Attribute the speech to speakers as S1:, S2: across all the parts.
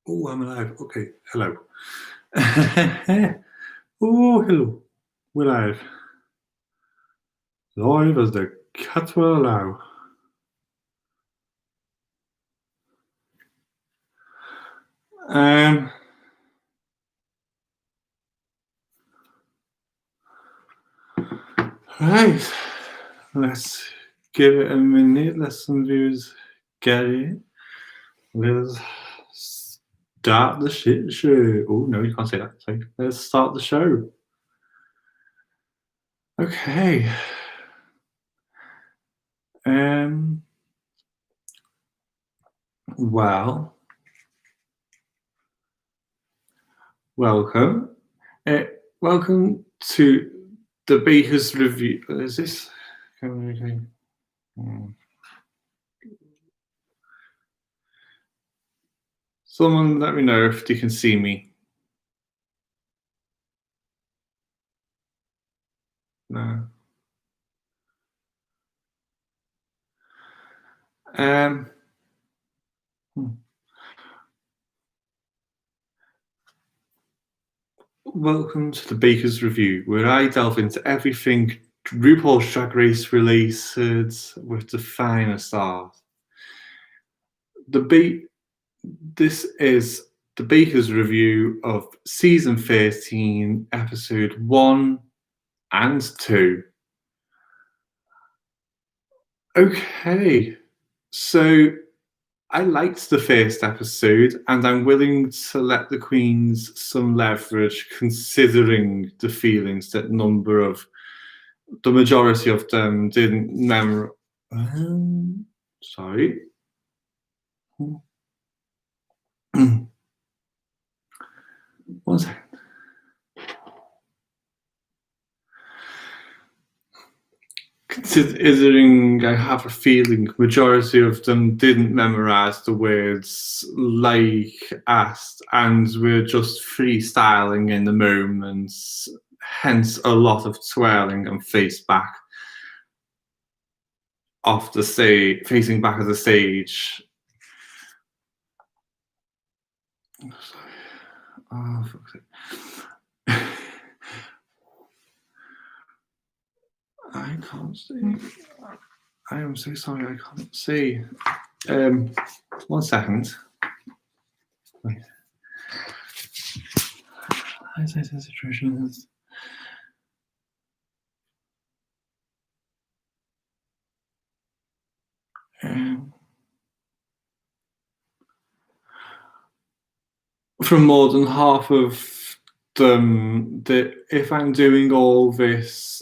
S1: Oh, I'm alive. Okay, hello. Oh, hello. We're live. Live as the cat will allow. Um, right. Let's give it a minute. Let some viewers get it. Let's start the shit show. Oh, no, you can't say that. Sorry. Let's start the show. Okay. Um, well, welcome. Uh, welcome to the Baker's Review. Is this? Okay. Someone let me know if they can see me. No. Um, Welcome to the Baker's Review, where I delve into everything Rupaul's Drag Race related with the finest art. This is the Baker's Review of Season 13, Episode 1 and 2. Okay, so I liked the first episode, and I'm willing to let the Queens some leverage considering the feelings that the majority of them didn't sorry. One second. Considering I have a feeling majority of them didn't memorize the words like asked and were just freestyling in the moment, hence a lot of twirling and facing back of the stage. Oh, fuck's sake. I can't see. I am so sorry, I can't see. 1 second. Wait. The situation is. From more than half of them, that if I'm doing all this,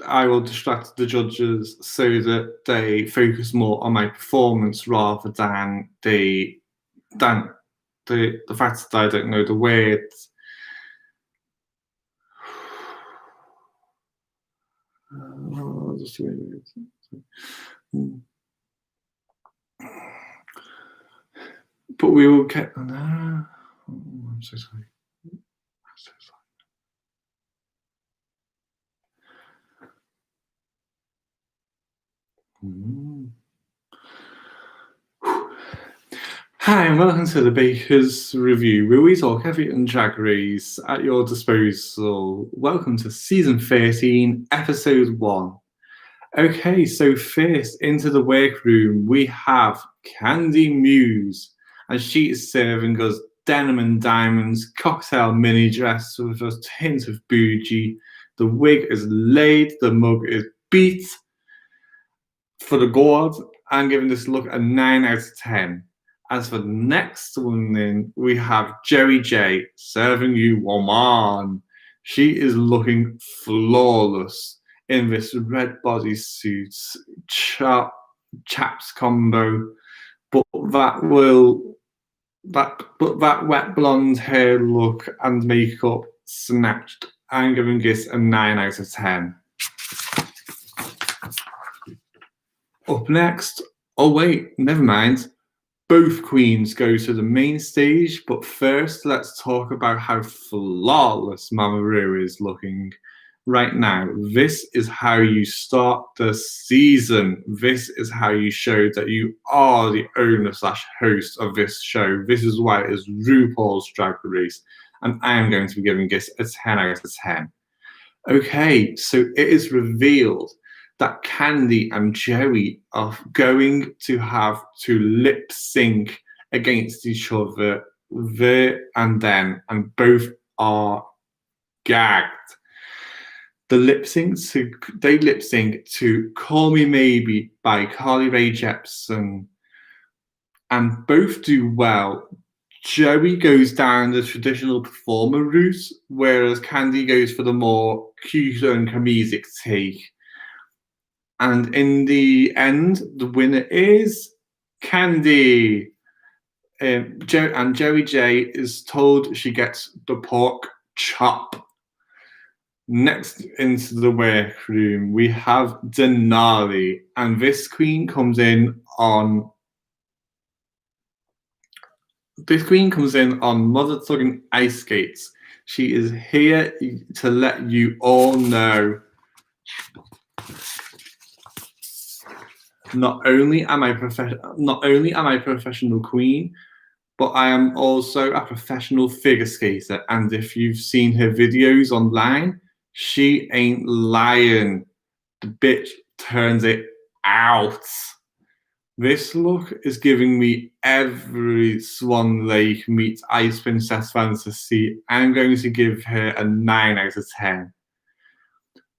S1: I will distract the judges so that they focus more on my performance rather than the fact that I don't know the words. Just wait. But we will get. No. Oh, I'm so sorry. I'm so sorry. Hi, and welcome to the Baker's Review, where we talk everything Drag Race at your disposal. Welcome to Season 13, Episode 1. Okay, so first into the workroom, we have Candy Muse, and she is serving us denim and diamonds, cocktail mini dress with a hint of bougie. The wig is laid, the mug is beat for the gourd. I'm giving this look a 9 out of 10. As for the next one, then we have Jerry J serving you woman. She is looking flawless in this red bodysuit, chaps combo, but that wet blonde hair look and makeup snatched. I'm giving this a 9 out of 10. Up next, oh wait, never mind. Both queens go to the main stage, but first let's talk about how flawless Mama Ru is looking. right now. This is how you start the season. This is how you show that you are the owner slash host of this show. This is why it is RuPaul's Drag Race. And I am going to be giving this a 10 out of 10. Okay, so it is revealed that Candy and Joey are going to have to lip sync against each other there and then, and both are gagged. They lip sync to "Call Me Maybe" by Carly Rae Jepsen, and both do well. Joey goes down the traditional performer route, whereas Candy goes for the more cute and comedic take. And in the end, the winner is Candy. Joey J is told she gets the pork chop. Next into the workroom, we have Denali, and this queen comes in on mother tugging ice skates. She is here to let you all know. Not only am I a professional queen, but I am also a professional figure skater. And if you've seen her videos online, she ain't lying. The bitch turns it out. This look is giving me every Swan Lake meets Ice Princess fantasy. I'm going to give her a 9 out of 10.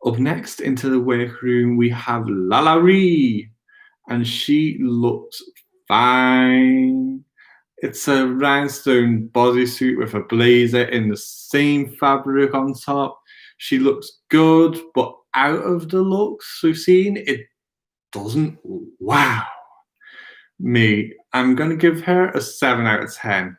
S1: Up next into the workroom, we have Lalaurie, and she looks fine. It's a rhinestone bodysuit with a blazer in the same fabric on top. She looks good, but out of the looks we've seen, it doesn't wow me. I'm going to give her a 7 out of 10.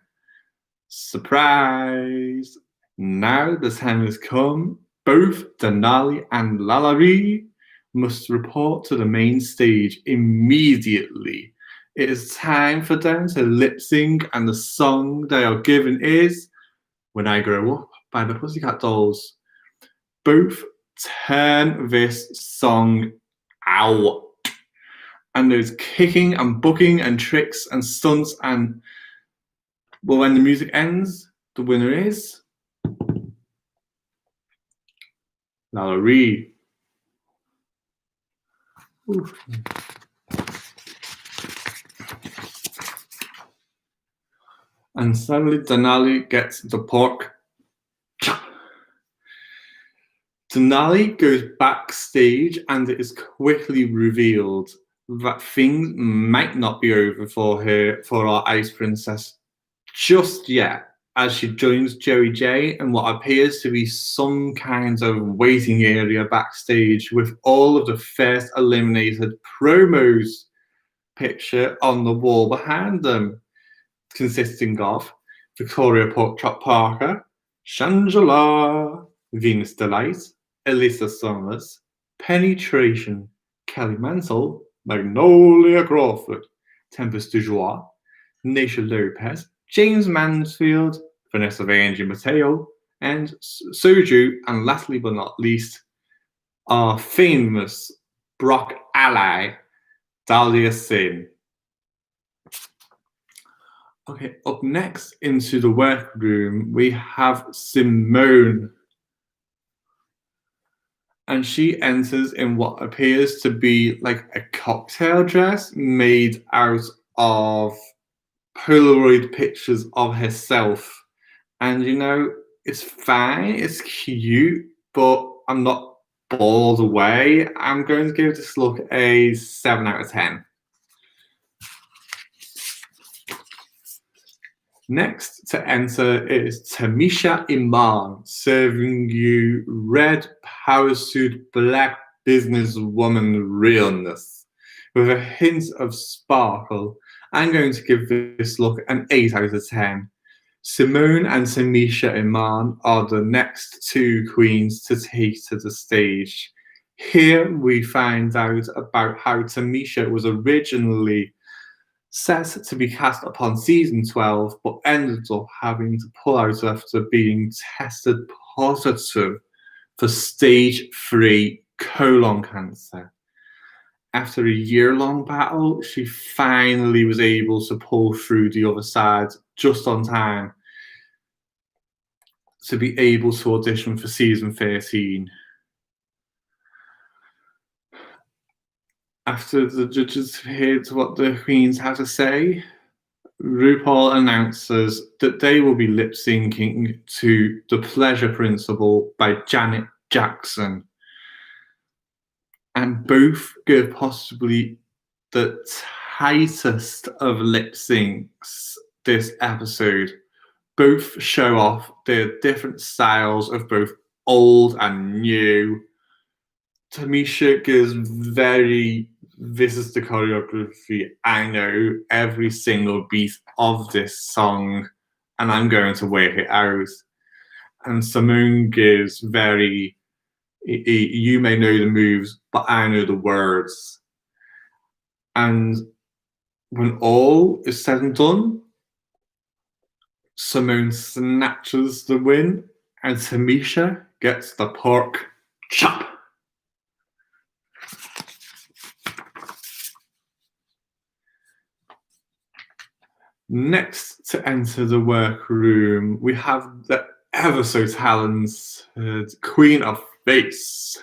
S1: Surprise! Now the time has come. Both Denali and Lalaurie must report to the main stage immediately. It is time for them to lip sync, and the song they are given is "When I Grow Up" by the Pussycat Dolls. Both turn this song out. And there's kicking and bucking and tricks and stunts, and well, when the music ends, the winner is Lalaurie. And suddenly Denali gets the pork. Denali goes backstage, and it is quickly revealed that things might not be over for our Ice Princess just yet, as she joins Joey J in what appears to be some kind of waiting area backstage with all of the first eliminated promos picture on the wall behind them, consisting of Victoria Porkchop Parker, Shangela, Venus Delight, Alyssa Summers, Penetration, Kelly Mansell, Magnolia Crawford, Tempest du Joie, Naisha Lopez, James Mansfield, Vanessa Vanjie Mateo, and Soju, and lastly but not least, our famous Brock ally, Dahlia Sin. Okay, up next into the workroom, we have Simone. And she enters in what appears to be like a cocktail dress made out of Polaroid pictures of herself. And you know, it's fine, it's cute, but I'm not bored away. I'm going to give this look a 7 out of 10. Next to enter is Tamisha Iman, serving you red power suit black businesswoman realness with a hint of sparkle. I'm going to give this look an 8 out of 10. Simone and Tamisha Iman are the next two queens to take to the stage. Here we find out about how Tamisha was originally set to be cast upon season 12, but ended up having to pull out after being tested positive for stage 3 colon cancer. After a year-long battle, she finally was able to pull through the other side just on time to be able to audition for season 13. After the judges heard what the queens had to say, Rupaul announces that they will be lip-syncing to The Pleasure Principle by Janet Jackson. And both give possibly the tightest of lip syncs this episode. Both show off their different styles of both old and new. Tamisha gives this is the choreography. I know every single beat of this song, and I'm going to work it out. And Simone gives you may know the moves, but I know the words. And when all is said and done, Simone snatches the win, and Tamisha gets the pork chop. Next to enter the workroom, we have the ever so talented Queen of Face,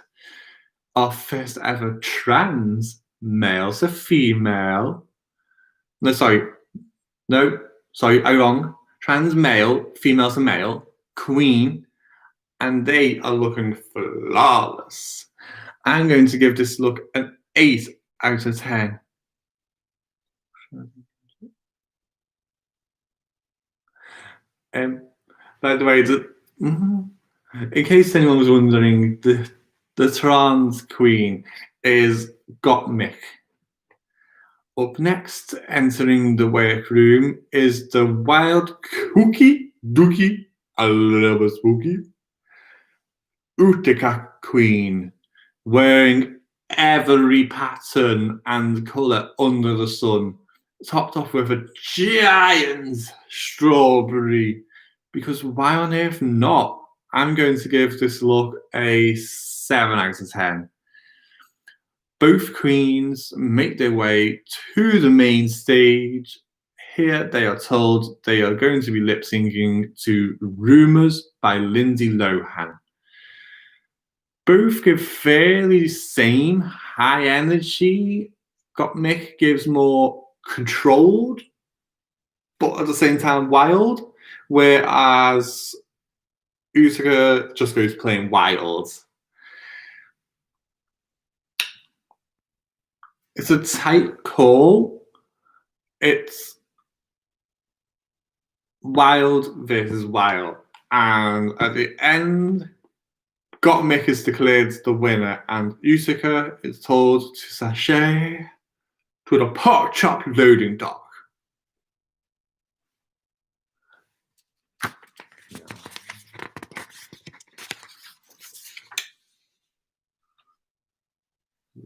S1: our first ever trans male to female. I'm wrong. Trans male, female to male, queen, and they are looking flawless. I'm going to give this look an 8 out of 10. By the way, in case anyone was wondering, the trans queen is Gottmik. Up next, entering the workroom, is the wild kooky dookie, a little bit spooky, Utica queen, wearing every pattern and colour under the sun, topped off with a giant strawberry, because why on earth not? I'm going to give this look a 7 out of 10. Both queens make their way to the main stage. Here they are told they are going to be lip-syncing to Rumours by Lindsay Lohan. Both give fairly same high energy. Gottmik gives more controlled, but at the same time wild, whereas Utica just goes plain wild. It's a tight call. It's wild versus wild. And at the end, Gottmik is declared the winner, and Utica is told to sashay to the pork chop loading dock.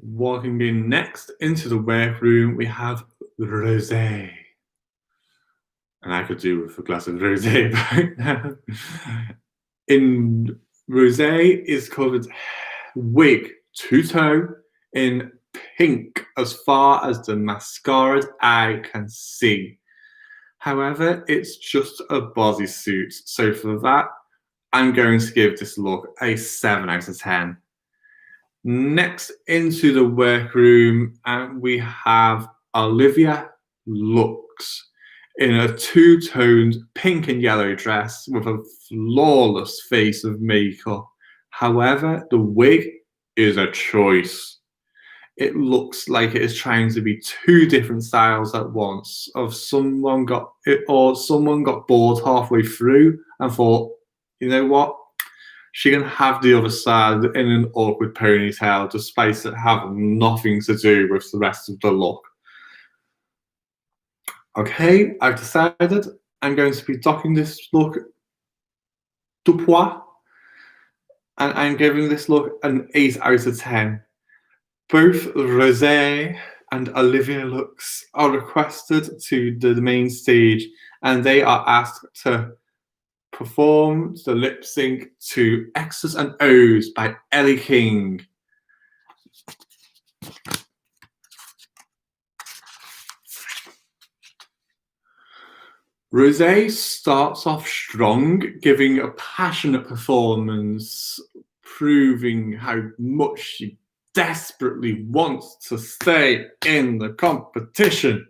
S1: Walking in next into the workroom, we have rosé. And I could do with a glass of rosé right now. In rosé is covered wig to toe in pink as far as the mascara's eye can see. However, it's just a bodysuit, so for that, I'm going to give this look a 7 out of 10. Next into the workroom, we have Olivia Lux in a two-toned pink and yellow dress with a flawless face of makeup. However, the wig is a choice. It looks like it is trying to be two different styles at once. Someone got bored halfway through and thought, you know what? She can have the other side in an awkward ponytail, despite it having nothing to do with the rest of the look. Okay, I've decided I'm going to be docking this look deux points, and I'm giving this look an 8 out of 10. Both Rosé and Olivia Lux are requested to the main stage, and they are asked to performed the lip sync to X's and O's by Ellie King. Rosé starts off strong, giving a passionate performance, proving how much she desperately wants to stay in the competition.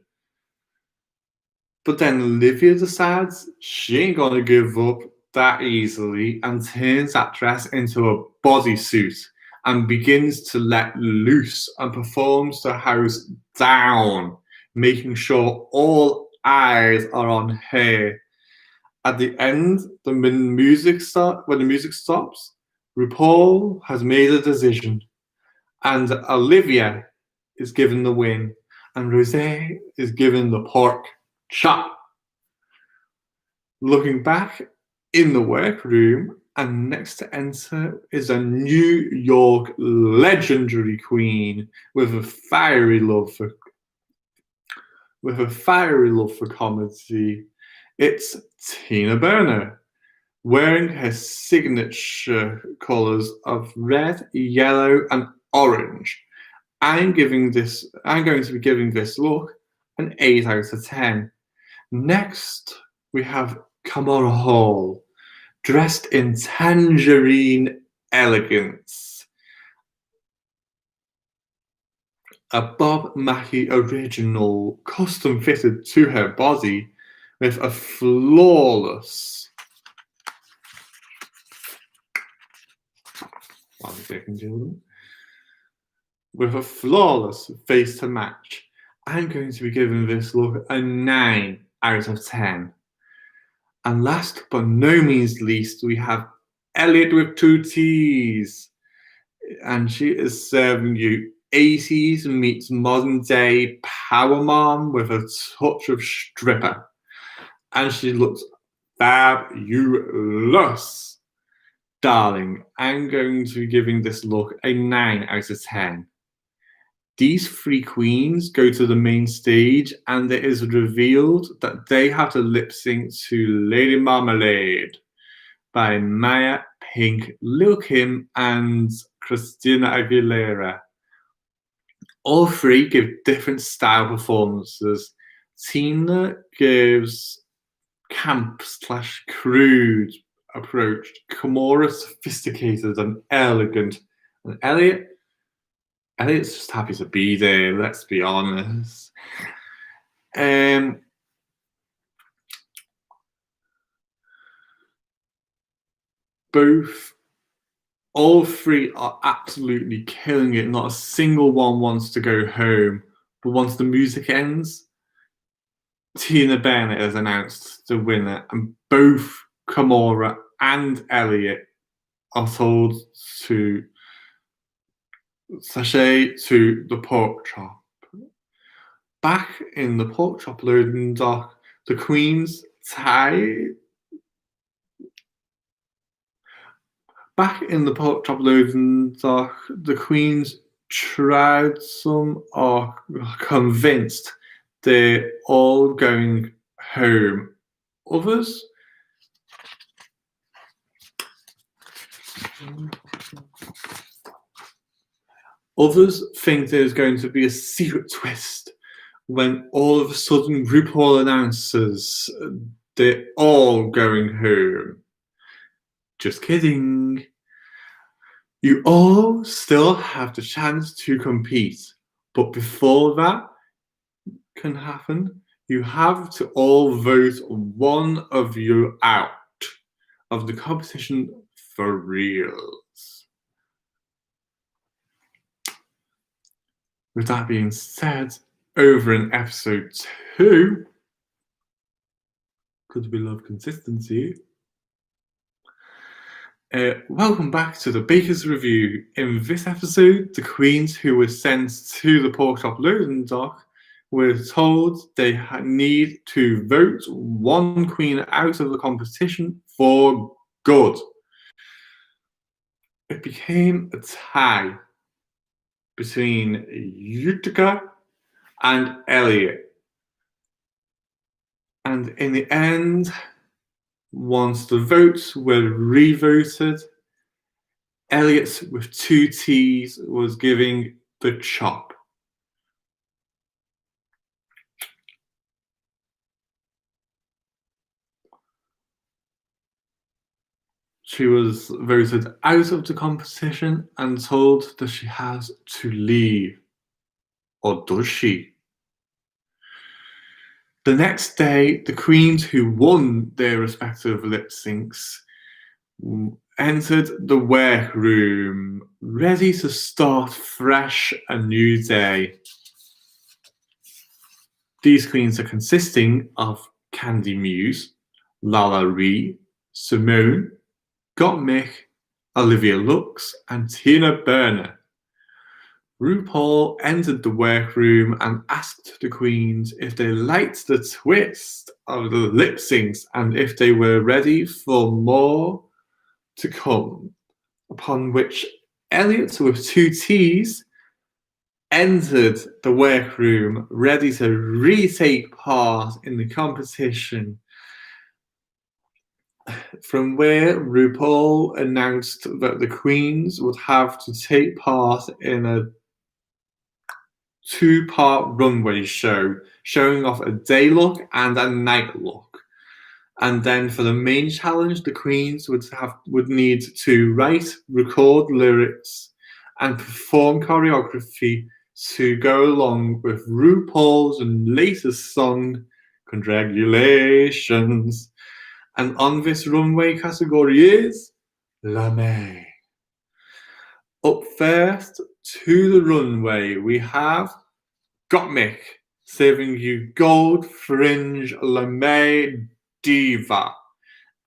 S1: But then Olivia decides she ain't gonna give up that easily and turns that dress into a bodysuit and begins to let loose and performs the house down, making sure all eyes are on her. At the end, when the music stops, Rupaul has made a decision, and Olivia is given the win, and Rosé is given the pork chop. Looking back in the workroom, and next to enter is a New York legendary queen with a fiery love for comedy. It's Tina Burner, wearing her signature colours of red, yellow, and orange. I'm going to be giving this look an 8 out of 10. Next, we have Kamora Hall, dressed in tangerine elegance. A Bob Mackie original, custom fitted to her body with a flawless face to match. I'm going to be giving this look a 9 out of 10. And last but no means least, we have Elliot with 2 T's. And she is serving you 80s meets modern day power mom with a touch of stripper. And she looks fabulous. Darling, I'm going to be giving this look a 9 out of 10. These 3 queens go to the main stage, and it is revealed that they have to lip sync to Lady Marmalade by Maya, Pink, Lil Kim, and Christina Aguilera. All 3 give different style performances. Tina gives camp/crude approach, Kamora sophisticated and elegant, and Elliot's just happy to be there, let's be honest. All 3 are absolutely killing it. Not a single one wants to go home. But once the music ends, Tina Bennett has announced the winner, and both Kamora and Elliot are told to sashay to the pork chop. Back in the pork chop loading dock, the queens tried some are convinced they're all going home. Others think there's going to be a secret twist when all of a sudden Rupaul announces they're all going home. Just kidding. You all still have the chance to compete, but before that can happen, you have to all vote one of you out of the competition for reals. With that being said, over in episode 2, because we love consistency, welcome back to the Baker's Review. In this episode, the queens who were sent to the pork chop loading dock were told they need to vote one queen out of the competition for good. It became a tie between Utica and Elliot. And in the end, Once the votes were re-voted, Elliot with 2 T's was giving the chop. She was voted out of the competition and told that she has to leave. Or does she? The next day, the queens who won their respective lip syncs entered the workroom, ready to start fresh a new day. These queens are consisting of Candy Muse, Lala Ree, Simone, Gottmik, Olivia Lux, and Tina Burner. Rupaul entered the workroom and asked the queens if they liked the twist of the lip syncs and if they were ready for more to come, upon which Elliot with 2 T's entered the workroom ready to retake part in the competition, from where Rupaul announced that the queens would have to take part in a 2-part runway show, showing off a day look and a night look. And then for the main challenge, the queens would need to write, record lyrics, and perform choreography to go along with RuPaul's latest song, Congratulations. And on this runway category is La May. Up first to the runway, we have Gottmik serving you Gold Fringe Lame Diva.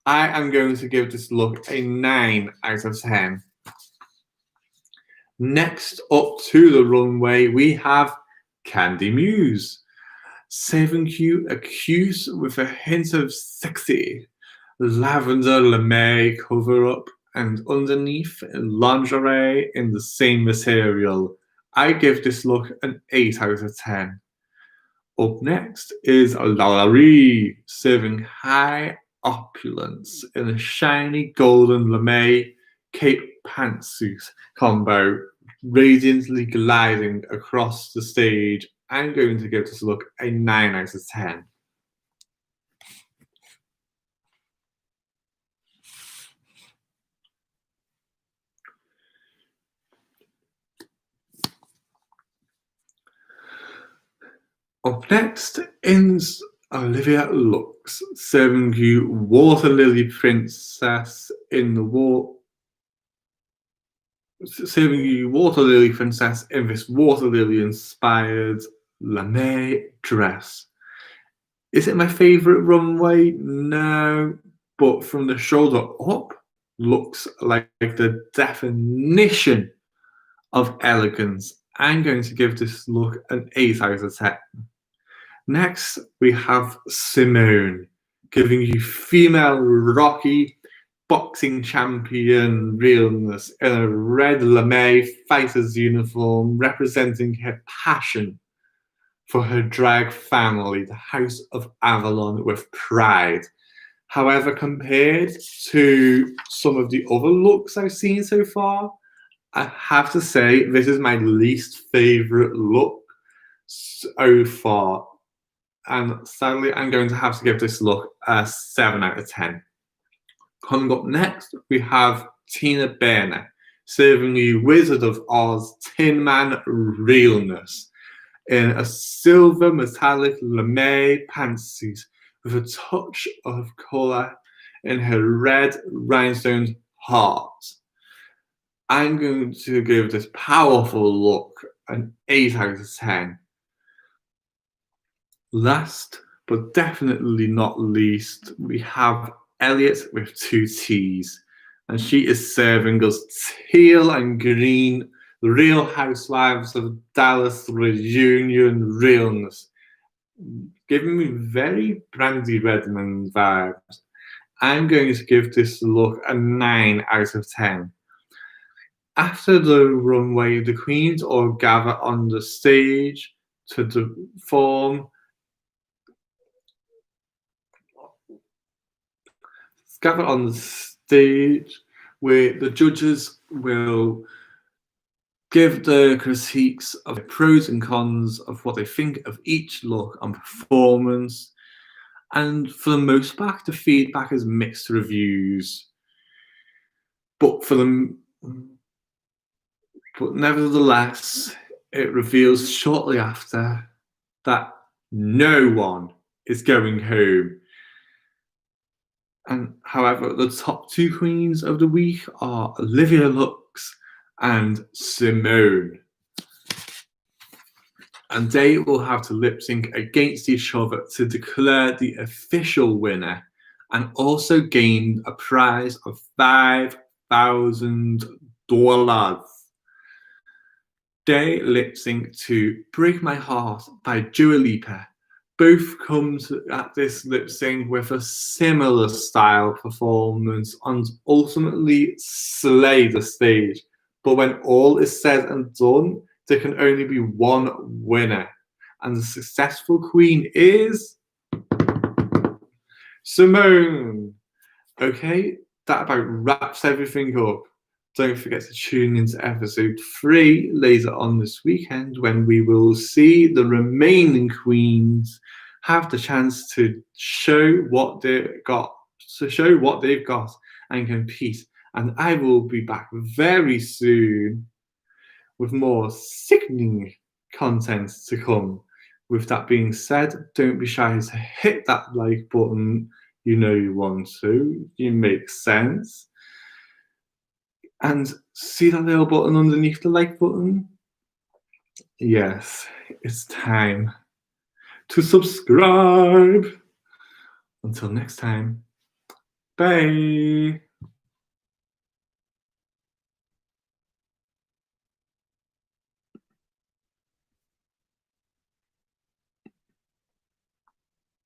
S1: I am going to give this look a 9 out of 10. Next up to the runway, we have Candy Muse serving you a cute with a hint of sexy lavender lame cover-up and underneath lingerie in the same material. I give this look an 8 out of 10. Up next is Lalaurie, serving high opulence in a shiny golden lame cape pantsuit combo, radiantly gliding across the stage. I'm going to give this look a 9 out of 10. Up next is Olivia Lux, serving you Water Lily Princess in the serving you Water Lily Princess in this Water Lily inspired lame dress. Is it my favourite runway? No, but from the shoulder up, looks like the definition of elegance. I'm going to give this look an 8 out of 10. Next, we have Simone, giving you female Rocky boxing champion realness in a red lame fighter's uniform, representing her passion for her drag family, the House of Avalon, with pride. However, compared to some of the other looks I've seen so far, I have to say this is my least favourite look so far. And sadly, I'm going to have to give this look a 7 out of 10. Coming up next, we have Tina Burner, serving you Wizard of Oz Tin Man realness in a silver metallic lame pantsuit with a touch of colour in her red rhinestone heart. I'm going to give this powerful look an 8 out of 10. Last, but definitely not least, we have Elliot with 2 T's, and she is serving us teal and green Real Housewives of Dallas reunion realness, giving me very Brandy Redmond vibes. I'm going to give this look a 9 out of 10. After the runway, the queens all gather on the stage to perform gather on the stage where the judges will give the critiques of the pros and cons of what they think of each look and performance. And for the most part, the feedback is mixed reviews. But nevertheless, it reveals shortly after that no one is going home. And however, the top two queens of the week are Olivia Lux and Simone. And they will have to lip sync against each other to declare the official winner and also gain a prize of $5,000. They lip sync to Break My Heart by Dua Lipa. Both come at this lip sync with a similar style performance and ultimately slay the stage. But when all is said and done, there can only be one winner. And the successful queen is Simone. Okay, that about wraps everything up. Don't forget to tune into episode 3 later on this weekend when we will see the remaining queens have the chance to show what they've got, and compete. And I will be back very soon with more sickening content to come. With that being said, don't be shy to hit that like button. You know you want to. You make sense. And see that little button underneath the like button? Yes, it's time to subscribe. Until next time, bye.